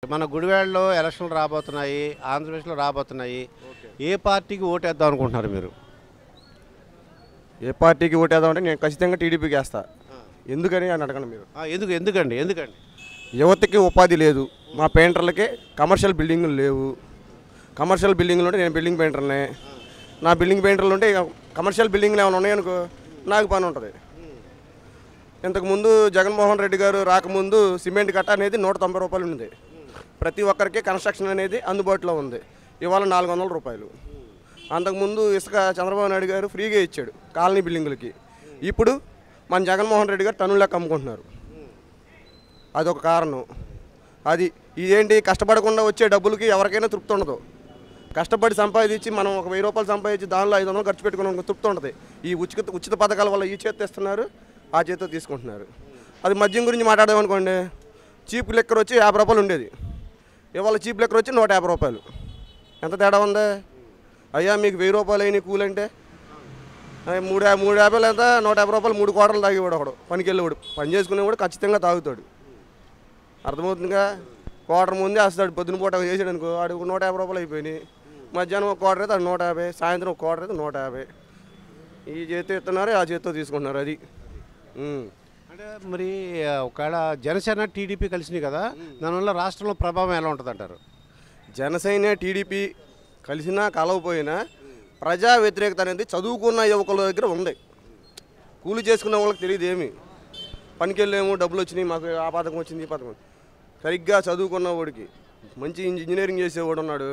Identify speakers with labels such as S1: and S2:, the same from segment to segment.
S1: మన గుడివాడలో ఎలక్షన్లు రాబోతున్నాయి, ఆంధ్రప్రదేశ్లో రాబోతున్నాయి. ఏ పార్టీకి ఓటేద్దాం అనుకుంటున్నారు మీరు?
S2: ఏ పార్టీకి ఓటేద్దామంటే నేను ఖచ్చితంగా టీడీపీకి వేస్తా. ఎందుకని అని అడగండి మీరు.
S1: ఎందుకండి?
S2: యువతకి ఉపాధి లేదు, మా పెయింటర్లకి కమర్షియల్ బిల్డింగులు లేవు. కమర్షియల్ బిల్డింగులు ఉంటే నేను బిల్డింగ్ పెయింటర్నే. నా బిల్డింగ్ పెయింటర్లు ఉంటే కమర్షియల్ బిల్డింగ్లు ఏమైనా ఉన్నాయనుకో నాకు పని ఉంటుంది. ఇంతకుముందు జగన్మోహన్ రెడ్డి గారు రాకముందు సిమెంట్ కట్ట అనేది 190 రూపాయలు ఉంది. ప్రతి ఒక్కరికి కన్స్ట్రక్షన్ అనేది అందుబాటులో ఉంది. ఇవాళ 400 రూపాయలు. అంతకుముందు ఇసుక చంద్రబాబు నాయుడు గారు ఫ్రీగా ఇచ్చాడు కాలనీ బిల్డింగులకి. ఇప్పుడు మన జగన్మోహన్ రెడ్డి గారు టన్నులకు అమ్ముకుంటున్నారు. అదొక కారణం. ఇదేంటి, కష్టపడకుండా వచ్చే డబ్బులకి ఎవరికైనా తృప్తి ఉండదు. కష్టపడి సంపాదించి మనం ఒక 1000 రూపాయలు సంపాదించి దానిలో 500 ఖర్చు పెట్టుకున్న తృప్తి ఉంటుంది. ఈ ఉచిత పథకాల వల్ల ఈ చేతి ఇస్తున్నారు, ఆ చేతితో తీసుకుంటున్నారు. అది మద్యం గురించి మాట్లాడదామనుకోండి, చీప్ లిక్కర్ వచ్చి 50 రూపాయలు ఉండేది, ఇవాళ చీప్ లిక్కర్ వచ్చి 150 రూపాయలు. ఎంత తేడా ఉంది? అయ్యా మీకు 1000 రూపాయలు అయిన కూల్ అంటే 350 లేదా 150 రూపాయలు 3 కోటలు తాగేవాడు ఒకడు. పనికి వెళ్ళేవాడు, పని చేసుకునేవాడు ఖచ్చితంగా తాగుతాడు. అర్థమవుతుందిగా. క్వార్టర్ ముందే వస్తాడు, పొద్దున పూట చేసాడు అనుకో, వాడు 150 రూపాయలు అయిపోయినాయి. మధ్యాహ్నం ఒక క్వార్టర్ అయితే అది 150, సాయంత్రం ఒక క్వార్టర్ అయితే 150. ఈ చేతితో ఇస్తున్నారు, ఆ చేతితో తీసుకుంటున్నారు. అది
S1: అంటే మరి ఒకవేళ జనసేన టీడీపీ కలిసినాయి కదా, దానివల్ల రాష్ట్రంలో ప్రభావం ఎలా ఉంటుంది అంటారు?
S2: జనసేన టీడీపీ కలిసినా కలవపోయినా ప్రజా వ్యతిరేకత అనేది చదువుకున్న యువకుల దగ్గర ఉంది. కూలి చేసుకున్న వాళ్ళకి తెలియదు ఏమి. పనికి వెళ్ళేమో డబ్బులు వచ్చినాయి, మాకు ఆ పథకం వచ్చింది, ఈ పథకం. సరిగ్గా చదువుకున్న వాడికి, మంచి ఇంజనీరింగ్ చేసేవాడు ఉన్నాడు,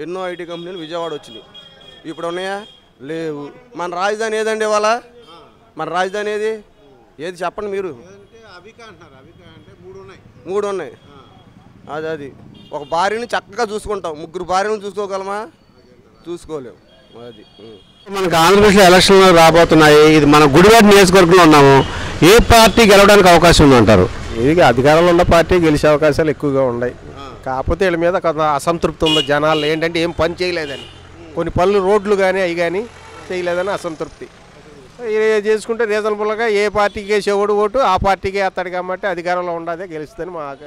S2: ఎన్నో ఐటీ కంపెనీలు విజయవాడ వచ్చినాయి. ఇప్పుడు ఉన్నాయా? లేవు. మన రాజధాని ఏదండి ఇవాళ? మన రాజధాని ఏది చెప్పండి మీరు. 3 ఉన్నాయి. అది ఒక భార్యని చక్కగా చూసుకుంటాం, 3 భార్యను చూసుకోగలమా? చూసుకోలేము. అది
S1: మనకు ఆంధ్రప్రదేశ్లో ఎలక్షన్లు రాబోతున్నాయి. ఇది మన గుడివాడ నియోజకవర్గంలో ఉన్నాము. ఏ పార్టీ గెలవడానికి అవకాశం ఉందంటారు?
S3: ఇది అధికారంలో ఉన్న పార్టీ గెలిచే అవకాశాలు ఎక్కువగా ఉన్నాయి. కాకపోతే వీళ్ళ మీద కొంత అసంతృప్తి ఉంది జనాలు. ఏంటంటే ఏం పని చేయలేదని, కొన్ని పనులు రోడ్లు కానీ అవి కానీ చేయలేదని అసంతృప్తి. చేసుకుంటే రీజనబుల్గా ఏ పార్టీకి వేసేవాడు ఓటు ఆ పార్టీకి వేస్తాడు. కాబట్టి అధికారంలో ఉండదే గెలుస్తుందని మాకు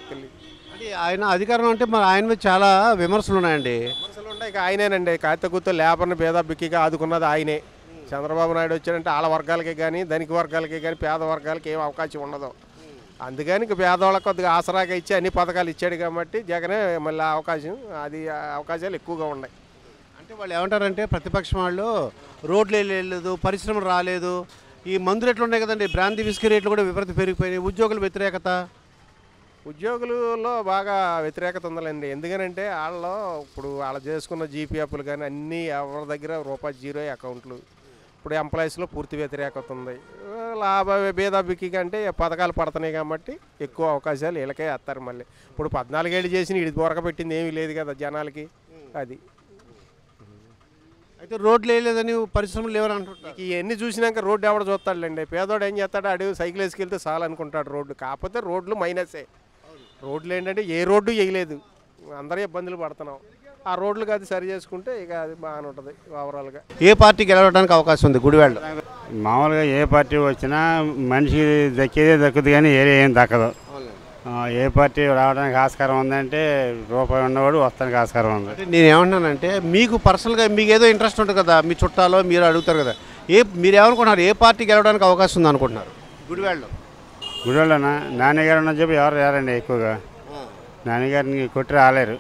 S3: తెలియదు.
S1: అంటే ఆయన అధికారం అంటే మరి ఆయన మీద చాలా విమర్శలు ఉన్నాయండి.
S3: విమర్శలు ఉన్నాయి. ఇక ఆయనేనండి కాగితగుర్తు లేబర్ని పేద బిక్కిగా ఆదుకున్నది ఆయనే. చంద్రబాబు నాయుడు వచ్చారంటే ఆళ్ళ వర్గాలకి కానీ ధనిక వర్గాలకి కానీ పేద వర్గాలకి ఏం అవకాశం ఉండదు. అందుకని ఇక పేదవాళ్ళకి కొద్దిగా ఆసరాగా ఇచ్చి అన్ని పథకాలు ఇచ్చాడు కాబట్టి జగనే మళ్ళీ అవకాశాలు ఎక్కువగా ఉన్నాయి.
S1: అంటే వాళ్ళు ఏమంటారంటే ప్రతిపక్షం వాళ్ళు రోడ్లు వెళ్ళలేదు, పరిశ్రమలు రాలేదు, ఈ మందు రేట్లు ఉన్నాయి కదండి, బ్రాంతి విస్కీ రేట్లు కూడా విపరీత పెరిగిపోయినాయి, ఉద్యోగుల వ్యతిరేకత.
S3: ఉద్యోగులలో బాగా వ్యతిరేకత ఉందండి. ఎందుకనంటే ఇప్పుడు వాళ్ళు చేసుకున్న జీపీఎఫ్లు కానీ అన్నీ ఎవరి దగ్గర ₹0 అకౌంట్లు. ఇప్పుడు ఎంప్లాయీస్లో పూర్తి వ్యతిరేకత ఉంది. భేదాబిక్కి కంటే పథకాలు పడుతున్నాయి కాబట్టి ఎక్కువ అవకాశాలు వీళ్ళకే వేస్తారు. మళ్ళీ ఇప్పుడు 14 ఏళ్ళు చేసిన ఇది దొరక పెట్టింది ఏమీ లేదు కదా జనాలకి. అది
S1: అయితే రోడ్లు వేయలేదని, పరిశ్రమలు లేవని అంటుంటారు.
S3: ఇవన్నీ చూసినాక రోడ్డు ఎవడ చూస్తాడులేండి. పేదోడు ఏం చేస్తాడు, అడుగు సైకిల్ వేసుకెళ్తే చాలు అనుకుంటాడు. రోడ్డు కాకపోతే రోడ్లు మైనసే. రోడ్లు ఏంటంటే ఏ రోడ్డు వేయలేదు, అందరూ ఇబ్బందులు పడుతున్నాం. ఆ రోడ్లకు అది సరి చేసుకుంటే ఇక అది బాగానే ఉంటుంది ఓవరాల్గా.
S1: ఏ పార్టీ గెలవడానికి అవకాశం ఉంది గుడివాడలో?
S4: మామూలుగా ఏ పార్టీ వచ్చినా మనిషికి దక్కేదే దక్కుతుంది కానీ ఏం దక్కదు. ఏ పార్టీ రావడానికి ఆస్కారం ఉందంటే రూపాయి ఉన్నవాడు వస్తానికి ఆస్కారం ఉంది.
S1: నేను ఏమంటున్నానంటే మీకు పర్సనల్గా మీకు ఏదో ఇంట్రెస్ట్ ఉంటుంది కదా, మీ చుట్టాలో మీరు అడుగుతారు కదా, మీరు ఏమనుకుంటున్నారు, ఏ పార్టీ గెలవడానికి అవకాశం ఉంది అనుకుంటున్నారు గుడివాడలో?
S4: గుడివాడలోనా నాన్నగారు ఉన్న చెప్పి ఎవరు రారండి ఎక్కువగా. నాన్నగారిని కొట్టి రాలేరు.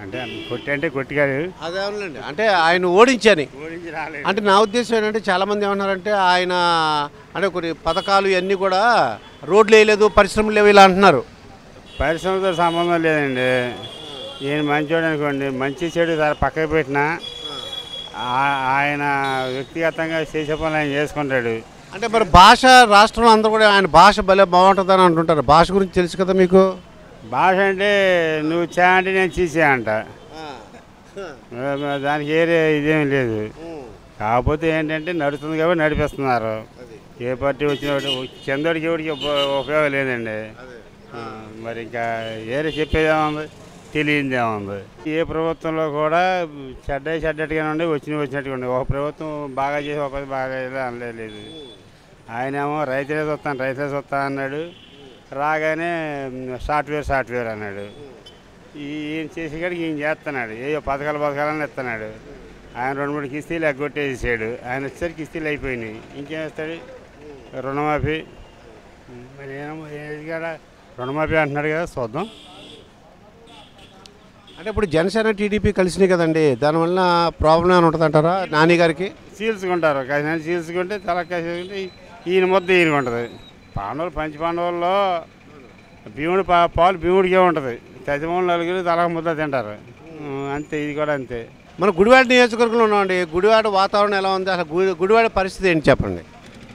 S4: అంటే కొట్టిగారు.
S1: అదే అవునండి, అంటే ఆయన ఓడించి రాలేదు. అంటే నా ఉద్దేశం ఏంటంటే చాలామంది ఏమన్నారంటే ఆయన అంటే కొన్ని పథకాలు ఇవన్నీ కూడా రోడ్లు వేయలేదు, పరిశ్రమలు లేవు ఇలా అంటున్నారు.
S4: పరిశ్రమతో సంబంధం లేదండి. ఈయన మంచోడు అనుకోండి, మంచి చెడు పక్కకు పెట్టినా ఆయన వ్యక్తిగతంగా చేసే పనులు ఆయన చేసుకుంటాడు.
S1: అంటే మరి భాష రాష్ట్రంలో అందరూ కూడా ఆయన భాష భలే బాగుంటుందని అంటుంటారు. భాష గురించి తెలుసు కదా మీకు?
S4: భాష అంటే నువ్వు చా అంటే నేను చీసే అంట, దానికి ఏరే ఇదేం లేదు. కాకపోతే ఏంటంటే నడుస్తుంది కాబట్టి నడిపిస్తున్నారు. ఏ పార్టీ వచ్చిన చందోడికి ఎవరికి ఉపయోగం లేదండి. మరి ఇంకా ఏరే చెప్పేదేముంది, తెలియదేముంది. ఏ ప్రభుత్వంలో కూడా చెడ్డట్టుగానే ఉండి వచ్చినట్టుగా ఉండి, ఒక ప్రభుత్వం బాగా చేసి ఒక బాగా అనలేదు. ఆయనేమో రైతులే చూస్తాను అన్నాడు. రాగానే సాఫ్ట్వేర్ అన్నాడు. ఈయన చేసేకాడికి ఈయన చేస్తున్నాడు, ఏయో పథకాలని ఇస్తున్నాడు. ఆయన 2-3 కిస్తీలు ఎగ్గొట్టేసాడు. ఆయన వచ్చేసరికి కిస్తీలు అయిపోయినాయి, ఇంకేం ఇస్తాడు? రుణమాఫీ మరి ఏది కూడా రుణమాఫీ అంటున్నాడు కదా, చూద్దాం.
S1: అంటే ఇప్పుడు జనసేన టీడీపీ కలిసినాయి కదండి, దానివల్ల ప్రాబ్లం ఏమైనా ఉంటుంది అంటారా నాని గారికి?
S4: చీల్చుకుంటారు, కాసిన చీల్చుకుంటే తల కాసుకుంటే ఈయన ముద్ద ఈయనకు ఉంటుంది. పంచపాండవుల్లో భీముడు పాలు భీముడికే ఉంటుంది. తజమూలు నలుగురు తల ముద్ద తింటారు, అంతే. ఇది కూడా అంతే.
S1: మన గుడివాడ నియోజకవర్గంలో ఉన్నామండి. గుడివాడ వాతావరణం ఎలా ఉంది, అసలు గుడివాడ పరిస్థితి ఏంటి చెప్పండి.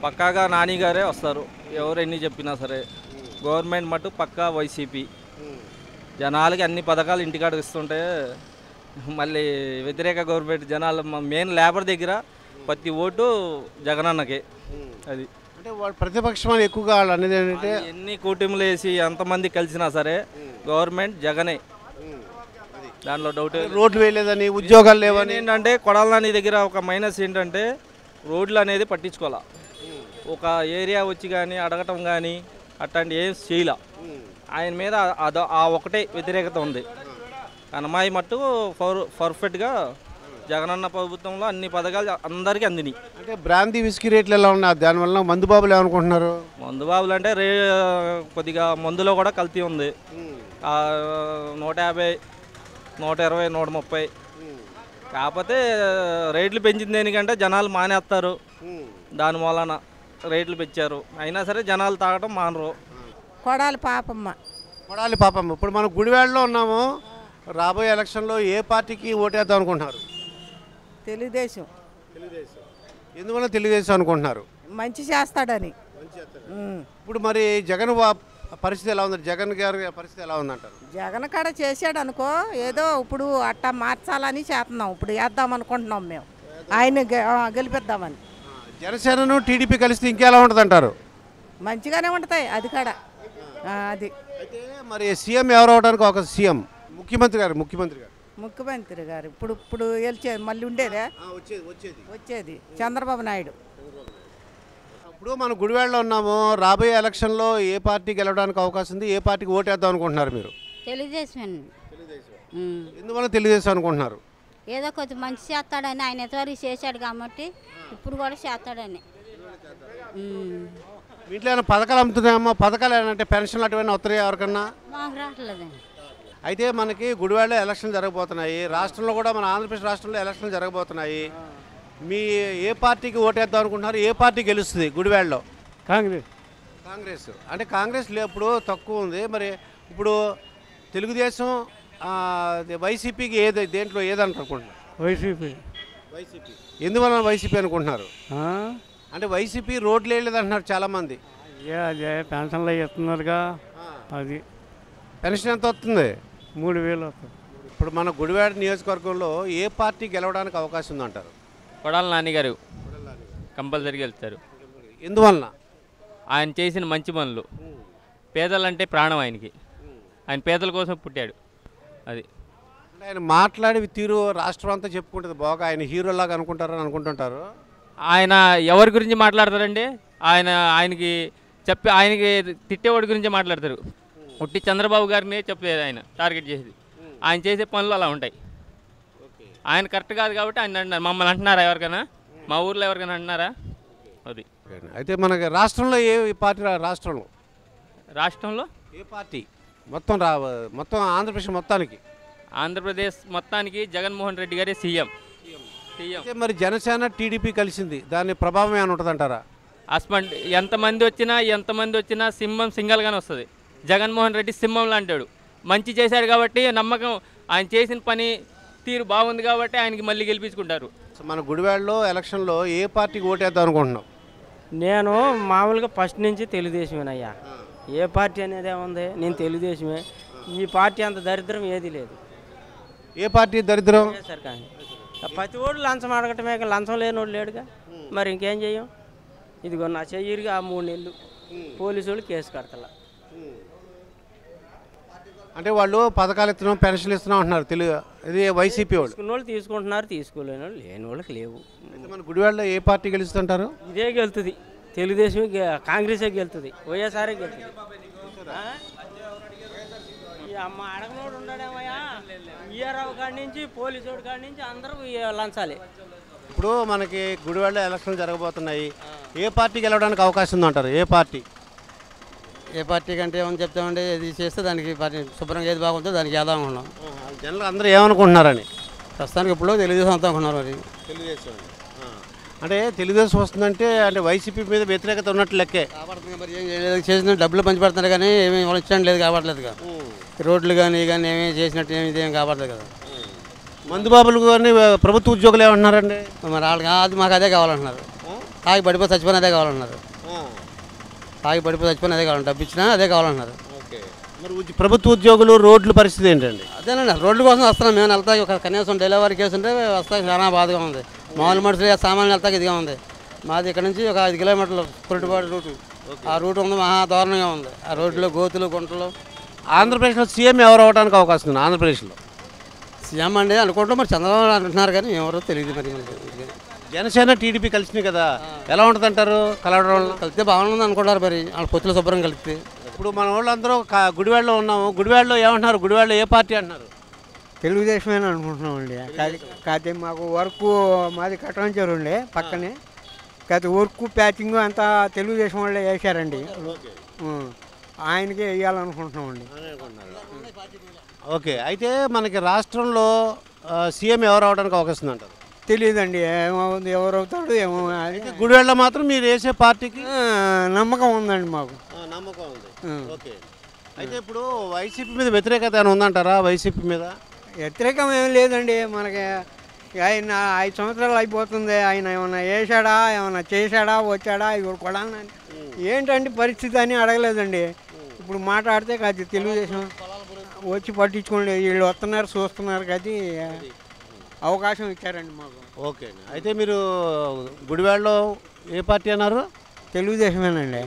S5: పక్కాగా నాని గారే వస్తారు, ఎవరు ఎన్ని చెప్పినా సరే. గవర్నమెంట్ మటు పక్కా వైసీపీ. జనాలకి అన్ని పథకాలు ఇంటికాడకు ఇస్తుంటే మళ్ళీ వ్యతిరేక గవర్నమెంట్ జనాలు మెయిన్ లేబర్ దగ్గర ప్రతి ఓటు జగనన్నకే. అది
S1: అంటే వాళ్ళు ప్రతిపక్షం ఎక్కువగా వాళ్ళు అనేది ఏంటంటే
S5: ఎన్ని కూటమిలు వేసి ఎంతమంది కలిసినా సరే గవర్నమెంట్ జగనే, దానిలో డౌట్.
S1: రోడ్లు వేయలేదని, ఉద్యోగాలు లేవని.
S5: ఏంటంటే కొడాలని దగ్గర ఒక మైనస్ ఏంటంటే రోడ్లు అనేది పట్టించుకోవాలా. ఒక ఏరియా వచ్చి కానీ అడగటం కానీ అట్లాంటి ఏం చేయలే. ఆయన మీద ఆ ఒకటే వ్యతిరేకత ఉంది. కనమాయి మట్టు పర్ఫెక్ట్గా జగనన్న ప్రభుత్వంలో అన్ని పథకాలు అందరికీ అందినాయి.
S1: అంటే బ్రాందీ విస్కీ రేట్లు ఎలా ఉన్నాయి, దానివల్ల మందు బాబులు ఏమనుకుంటున్నారు?
S5: మందు బాబులు అంటే కొద్దిగా మందులో కూడా కల్తీ ఉంది. 150, 120, 130. కాకపోతే రేట్లు పెంచింది దేనికంటే జనాలు మానేస్తారు, దాని వలన రేట్లు పెంచారు. అయినా సరే జనాలు తాగటం మానరు.
S6: కొడాలి పాపమ్మ.
S1: ఇప్పుడు మనం గుడివాడలో ఉన్నాము. రాబోయే ఎలక్షన్లో ఏ పార్టీకి ఓటేద్దాం అనుకుంటున్నారు?
S6: తెలుగుదేశం.
S1: ఎందువల్ల తెలుగుదేశం అనుకుంటున్నారు?
S6: మంచి చేస్తాడని.
S1: ఇప్పుడు మరి జగన్ పరిస్థితి ఎలా ఉంది? జగన్ గారి పరిస్థితి ఎలా ఉందంటారు?
S6: జగన్ కాడ చేసాడు అనుకో, ఏదో ఇప్పుడు అట్టా మార్చాలని చేస్తున్నాం. ఇప్పుడు వేద్దాం అనుకుంటున్నాం మేము, ఆయన గెలిపిద్దామని.
S1: జనసేనను టీడీపీ కలిస్తే ఇంకెలా ఉంటుంది అంటారు?
S6: మంచిగానే ఉంటాయి అది కాడ. అది
S1: అయితే మరి సీఎం ఎవరు అవడానికి ఒక సీఎం ముఖ్యమంత్రి గారు
S6: ఇప్పుడు గెలిచేది మళ్ళీ ఉండేదే వచ్చేది చంద్రబాబు నాయుడు.
S1: ఇప్పుడు మనం గుడివాడలో ఉన్నాము. రాబోయే ఎలక్షన్లో ఏ పార్టీ గెలవడానికి అవకాశం ఉంది? ఏ పార్టీకి ఓటేద్దాం అనుకుంటున్నారు మీరు?
S7: తెలుగుదేశం.
S1: ఎందువల్ల తెలుగుదేశం అనుకుంటున్నారు?
S7: ఏదో కొంచెం మంచి చేస్తాడని, ఆయన ఎంతవరకు చేశాడు కాబట్టి ఇప్పుడు కూడా చేస్తాడని.
S1: వీటిలో ఏమైనా పథకాలు అమ్ముతున్నాయమ్మా? పథకాలు ఏంటంటే పెన్షన్లు అటువైనా వస్తాయి ఎవరికన్నా?
S7: మాకు రావట్లేదండి.
S1: అయితే మనకి గుడివాడలో ఎలక్షన్లు జరగబోతున్నాయి. రాష్ట్రంలో కూడా మన ఆంధ్రప్రదేశ్ రాష్ట్రంలో ఎలక్షన్లు జరగబోతున్నాయి. మీ ఏ పార్టీకి ఓటేద్దాం అనుకుంటున్నారు? ఏ పార్టీ గెలుస్తుంది గుడివాడలో? కాంగ్రెస్. అంటే కాంగ్రెస్ ఇప్పుడు తక్కువ ఉంది. మరి ఇప్పుడు తెలుగుదేశం వైసీపీకి దేంట్లో ఏదనుకుంటున్నారు?
S8: వైసీపీ.
S1: ఎందువల్ల వైసీపీ అనుకుంటున్నారు? అంటే వైసీపీ రోడ్లు వేయలేదు అంటున్నారు చాలామంది.
S8: అదే పెన్షన్లు ఇస్తున్నారుగా, అది
S1: పెన్షన్ ఎంత వస్తుంది?
S8: 3000 వస్తుంది.
S1: ఇప్పుడు మన గుడివాడ నియోజకవర్గంలో ఏ పార్టీ గెలవడానికి అవకాశం ఉందంటారు?
S9: కొడాలి నాని గారు కంపల్సరీగా వెళ్తారు.
S1: ఎందువలన?
S9: ఆయన చేసిన మంచి పనులు. పేదలంటే ప్రాణం ఆయనకి. ఆయన పేదల కోసం పుట్టాడు. అది
S1: ఆయన మాట్లాడే తీరు రాష్ట్రం అంతా చెప్పుకుంటుంది బాగా. ఆయన హీరోలాగా అనుకుంటారని అనుకుంటుంటారు.
S9: ఆయన ఎవరి గురించి మాట్లాడతారండి? ఆయనకి ఆయనకి తిట్టేవాడి గురించే మాట్లాడతారు. ఉట్టి చంద్రబాబు గారిని చెప్పలేదు ఆయన టార్గెట్ చేసేది. ఆయన చేసే పనులు అలా ఉంటాయి. ఆయన కరెక్ట్ కాదు కాబట్టి ఆయన అంటున్నారు. మమ్మల్ని అంటున్నారా ఎవరికైనా? మా ఊర్లో ఎవరికైనా అంటున్నారా? అది.
S1: అయితే మనకి రాష్ట్రంలో ఏ పార్టీ? రాష్ట్రంలో ఏ పార్టీ? మొత్తం ఆంధ్రప్రదేశ్ మొత్తానికి
S9: జగన్మోహన్ రెడ్డి గారే సీఎం.
S1: మరి జనసేన టీడీపీ కలిసింది, దాని ప్రభావం ఏమైనా ఉంటుంది అంటారా?
S9: ఎంతమంది వచ్చినా సింహం సింగల్గానే వస్తుంది. జగన్మోహన్ రెడ్డి సింహంలా అంటాడు. మంచి చేశాడు కాబట్టి నమ్మకం. ఆయన చేసిన పని తీరు బాగుంది కాబట్టి ఆయనకి మళ్ళీ గెలిపించుకుంటారు.
S1: మన గుడివాడలో ఎలక్షన్లో ఏ పార్టీకి ఓటేద్దాం అనుకుంటున్నాం?
S10: నేను మామూలుగా ఫస్ట్ నుంచి తెలుగుదేశమేనయ్యా. ఏ పార్టీ అనేది ఏముంది, నేను తెలుగుదేశమే. ఈ పార్టీ అంత దరిద్రం ఏది లేదు.
S1: ఏ పార్టీ దరిద్రం?
S10: సార్ కానీ ప్రతి ఓడు లంచం అడగటమే, లంచం లేనోడు లేడుగా. మరి ఇంకేం చెయ్యం? ఇదిగో నా చెయ్యిరిగా 3 నెలలు పోలీసు వాళ్ళు కేసు కడతలా.
S1: అంటే వాళ్ళు పథకాలు ఇస్తున్నాం, పెన్షన్లు ఇస్తున్నాం అంటున్నారు. ఇది వైసీపీ వాళ్ళు.
S10: తీసుకున్న వాళ్ళు తీసుకుంటున్నారు, తీసుకోలేని వాళ్ళు లేని వాళ్ళకి లేవు.
S1: మన గుడివాడలో ఏ పార్టీ గెలుస్తుంటారు?
S10: ఇదే గెలుతుంది. తెలుగుదేశం, కాంగ్రెసే గెలుతుంది, వైఎస్ఆర్ఏ గెలుతుంది. ఈ అమ్మ అడగనోడు ఉండడేమయ్యా ఈఆర్ఓ కాడి నుంచి పోలీసు కాడి నుంచి అందరూ లంచాలి.
S1: ఇప్పుడు మనకి గుడివాడలో ఎలక్షన్లు జరగబోతున్నాయి. ఏ పార్టీకి వెళ్ళడానికి అవకాశం ఉందంటారు? ఏ పార్టీ?
S11: ఏ పార్టీ కంటే ఏమని చెప్తామండి, ఇది చేస్తే దానికి శుభ్రంగా ఏది బాగుంటుందో దానికి వేద్దాం అనుకున్నాం.
S1: జనరల్ అందరూ ఏమనుకుంటున్నారని?
S11: ప్రస్తుతానికి ఇప్పుడు తెలుగుదేశం అంతా అనుకున్నారు. మరి
S1: తెలుగుదేశం అంటే తెలుగుదేశం వస్తుందంటే అంటే వైసీపీ మీద వ్యతిరేకత ఉన్నట్లు లెక్కే.
S11: కాపాడుతుంది మరి ఏం చేయలేదు, చేసిన డబ్బులు పంచిపెడుతున్నారు కానీ ఏమీ వాళ్ళు ఇచ్చడం లేదు, కాపాడలేదు కదా. రోడ్లు కానీ ఏమీ చేసినట్టు ఏమి కాపాడలేదు కదా.
S1: మందుబాబులు కానీ ప్రభుత్వ ఉద్యోగులు ఏమంటున్నారండి?
S11: మరి వాళ్ళకి అది మాకు అదే కావాలంటున్నారు. తాగి పడిపోయి చచ్చిపోయిన అదే కావాలంటున్నారు. తాగి పడిపోయి చచ్చిపోయిన అదే కావాలంటారు, డబ్బు ఇచ్చినా అదే కావాలంటున్నారు.
S1: మరి ప్రభుత్వ ఉద్యోగులు రోడ్ల పరిస్థితి ఏంటండి?
S11: అదేనండి, రోడ్ల కోసం వస్తున్నాం మేము. వెళ్తా ఒక కనీసం డెలివరీ కేసు ఉంటే వస్తా చాలా బాధగా ఉంది. మామూలు మనుషులు సామాన్లు వెళ్తాక ఇదిగా ఉంది. మాది ఇక్కడ నుంచి ఒక 5 కిలోమీటర్లు కురటిపాడు రూటు. ఆ రూట్ ఉంది, మహా దారుణంగా ఉంది. ఆ రోడ్లో గోతులు గుంటలు.
S1: ఆంధ్రప్రదేశ్లో సీఎం ఎవరు అవడానికి అవకాశం ఉంది? ఆంధ్రప్రదేశ్లో
S11: సీఎం అండి అనుకుంటాం, మరి చంద్రబాబు అంటున్నారు కానీ ఎవరో తెలియదు. మరి
S1: జనసేన టీడీపీ కలిసినాయి కదా, ఎలా ఉంటుంది అంటారు? కలవడం వల్ల
S11: కలిస్తే బాగుంది అనుకుంటారు. మరి వాళ్ళ పొత్తులు శుభ్రం కలిస్తే.
S1: ఇప్పుడు మన వాళ్ళందరూ గుడివాడలో ఉన్నాము. గుడివాడలో ఏమంటున్నారు? గుడివాడలో ఏ పార్టీ అంటున్నారు?
S12: తెలుగుదేశమేనా అనుకుంటున్నామండి. కాకపోతే మాకు వర్క్ మాది కట్టంచారు ఉండే పక్కనే, కాకపోతే వర్క్ ప్యాచింగ్ అంతా తెలుగుదేశం వాళ్ళే వేశారండి. ఆయనకే వేయాలనుకుంటున్నామండి.
S1: ఓకే, అయితే మనకి రాష్ట్రంలో సీఎం ఎవరు అవడానికి అవకాశం అంటారు?
S12: తెలియదండి, ఏమవుతుంది, ఎవరు అవుతాడు ఏమో.
S1: గుడివాడలో మాత్రం మీరు వేసే పార్టీకి
S12: నమ్మకం ఉందండి మాకు.
S1: నమ్మకం ఉంది. ఓకే, అయితే ఇప్పుడు వైసీపీ మీద వ్యతిరేకత ఏమైనా ఉందంటారా? వైసీపీ మీద
S12: వ్యతిరేకం ఏం లేదండి. మనకి ఆయన 5 సంవత్సరాలు అయిపోతుంది. ఆయన ఏమన్నా వేసాడా, ఏమన్నా చేశాడా, వచ్చాడా, ఇవి కూడా ఏంటంటే పరిస్థితి అని అడగలేదండి. ఇప్పుడు మాట్లాడితే కాదు తెలుగుదేశం వచ్చి పట్టించుకోండి, వీళ్ళు వస్తున్నారు చూస్తున్నారు కదా, అవకాశం ఇచ్చారండి మాకు.
S1: ఓకే, అయితే మీరు గుడివాడలో ఏ పార్టీ అన్నారు?
S12: తెలుగుదేశమేనండి.